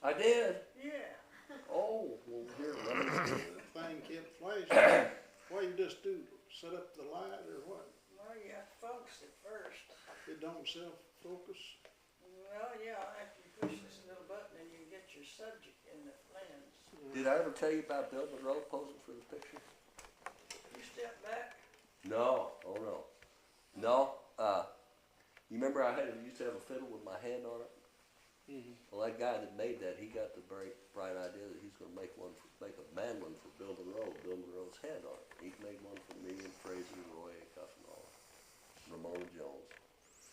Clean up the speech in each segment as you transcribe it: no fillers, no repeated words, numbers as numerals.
I did. Yeah. Oh, well, here, let me see. That thing kept flashing. Why you just do, set up the light or what? Well, you have to focus it first. It don't self-focus? Well, yeah, after you push this little button and you get your subject in the lens. Did I ever tell you about Bill Monroe posing for the picture? You step back. No, oh no. No, you remember I used to have a fiddle with my hand on it? Mm-hmm. Well, that guy that made that, he got the very bright idea that he's going to make a mandolin for Bill Monroe, Bill Monroe's head on it. He made one for me and Fraser and Roy Acuff and all, Ramona Jones.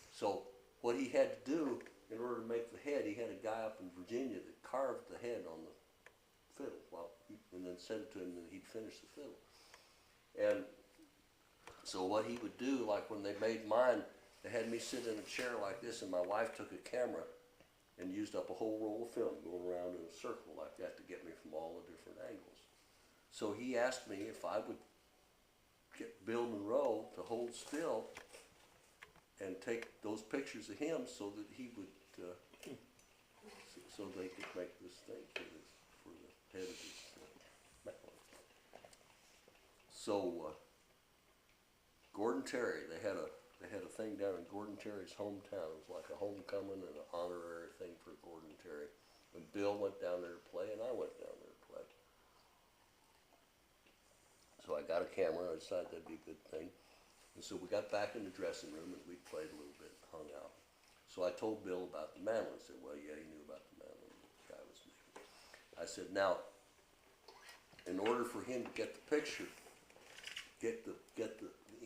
So what he had to do in order to make the head, he had a guy up in Virginia that carved the head on the fiddle, and then sent it to him, and he'd finish the fiddle. And so what he would do, like when they made mine, they had me sit in a chair like this, and my wife took a camera and used up a whole roll of film going around in a circle like that to get me from all the different angles. So he asked me if I would get Bill Monroe to hold still and take those pictures of him so that he would, so they could make this thing for the head of his mandolin. So Gordon Terry, they had a thing down in Gordon Terry's hometown. It was like a homecoming and an honorary thing for Gordon Terry. And Bill went down there to play, and I went down there to play. So I got a camera, and I decided that'd be a good thing. And so we got back in the dressing room, and we played a little bit, hung out. So I told Bill about the mandolin. He said, well, yeah, he knew about the mandolin the guy was making. I said, now, in order for him to get the picture, get the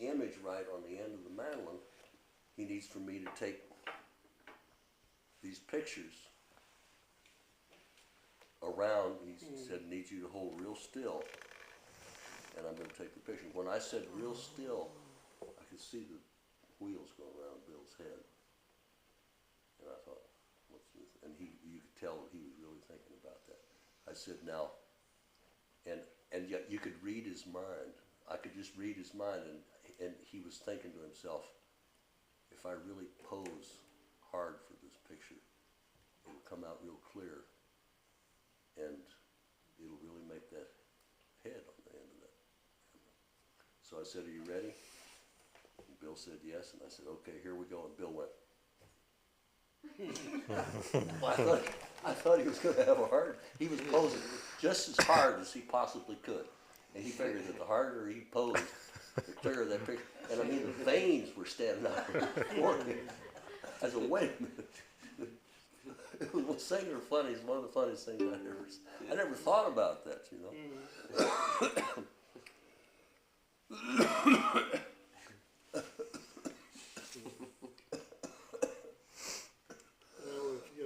image right on the end of the mandolin, he needs for me to take these pictures around. He said, needs you to hold real still, and I'm going to take the picture. When I said real still, I could see the wheels going around Bill's head. and you could tell he was really thinking about that. I said, now, and yet you could read his mind. I could just read his mind, and he was thinking to himself, if I really pose hard for this picture, it'll come out real clear, and it'll really make that head on the end of that. So I said, are you ready? And Bill said yes, and I said, okay, here we go, and Bill went. Well, I thought he was going to have a hard. He was posing just as hard as he possibly could, and he figured that the harder he posed, the clearer that picture. And I mean, the veins were standing out from his forehead. I said, "Wait a minute." It was one of the funniest things I never thought about that, you know. Well, if you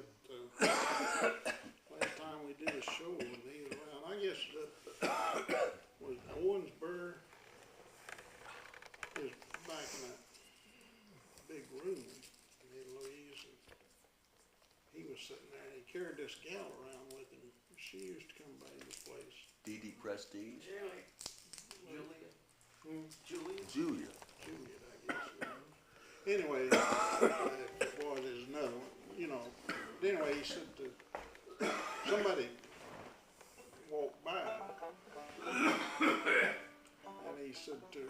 last time we did a show when he was around, I guess was Owensboro is back in that big room in Louise, and he was sitting there and he carried this gal around with him. She used to come by his place. Dee Dee Prestige. Julia, I guess. Anyway, the boy, there's another one, you know. Anyway, he said to somebody walked by, and he said to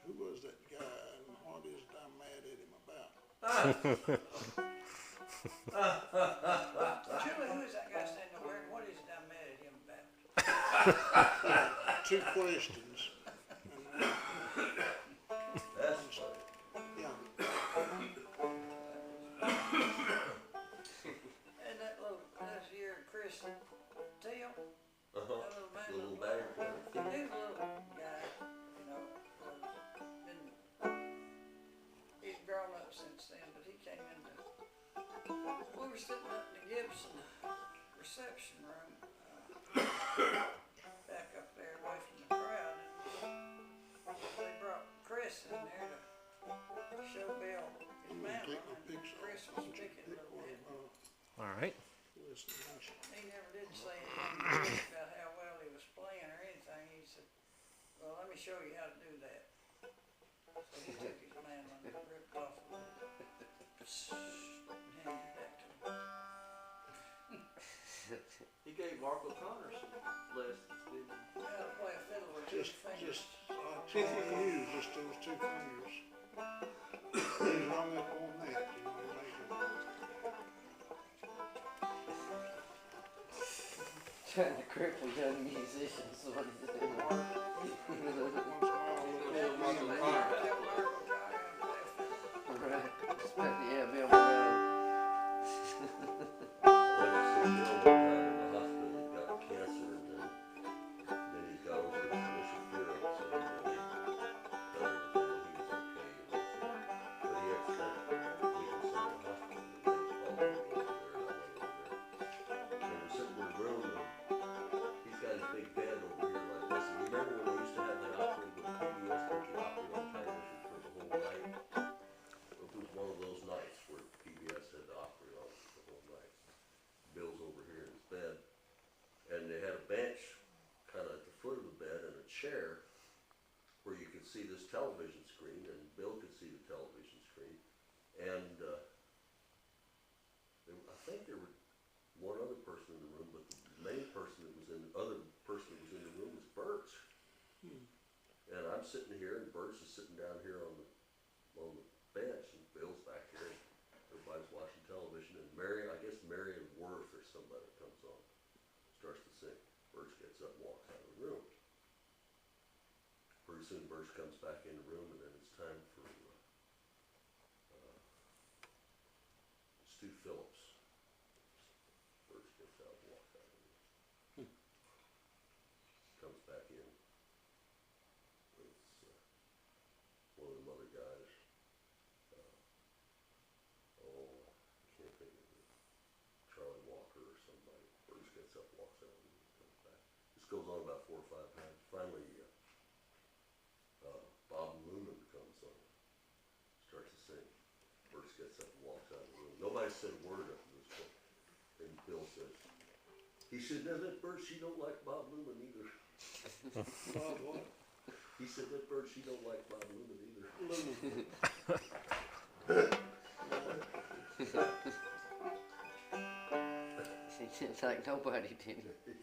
who was that guy, and what is it I'm mad at him about? Julie, who is that guy standing over there? What is it I'm mad at him about? Two questions. That's Yeah. And that's here, Chris Teal, that little man, the little bag. his little guy, you know, he's grown up since then, but he came into, we were sitting up in the Gibson reception room, back up there away from the crowd, and they brought Chris in there to show Bill his mantle, and Chris was picking a little bit. All right. He never did say anything about how well he was playing or anything. He said, well, let me show you how to do that. So he took his mantle and ripped off a little and handed it back to him. He gave Mark O'Connor some lessons, didn't he? How to play a fiddle with two fingers. That's all he used, just those two fingers. He's hung up on that, you know, he made it. Trying to cripple young musicians, so what he's doing. Once in a while, Bill Mark Tell O'Connor. Mark O'Connor how to play a fiddle. Right. Yeah, Bill Brown. chair where you could see this television screen, and Bill could see the television screen, and I think there was one other person in the room, but the main person that was in the room was Bert's. And I'm sitting here, and Bert's is sitting down here on the bench, and Bill's back here, and everybody's watching television, and Marion Worth or somebody comes on, starts to sing. Bert's gets up and walks out of the room. Pretty soon Bert's comes back in the room, and then it's time for Stu Phillips. Bert's gets out and walks out of the room. Comes back in. It's one of them other guys. I can't think of it. Charlie Walker or somebody. Bert's gets up, walks out, and comes back. This goes on about 4 or 5 times. Finally, Bob Lumen comes on, starts to sing. Bert's gets up and walks out. said a word up in this book. And Bill says, he said, now that bird, she don't like Bob Newman either. Bob what? He said, that bird, she don't like Bob Newman either. It's like nobody did. Yeah.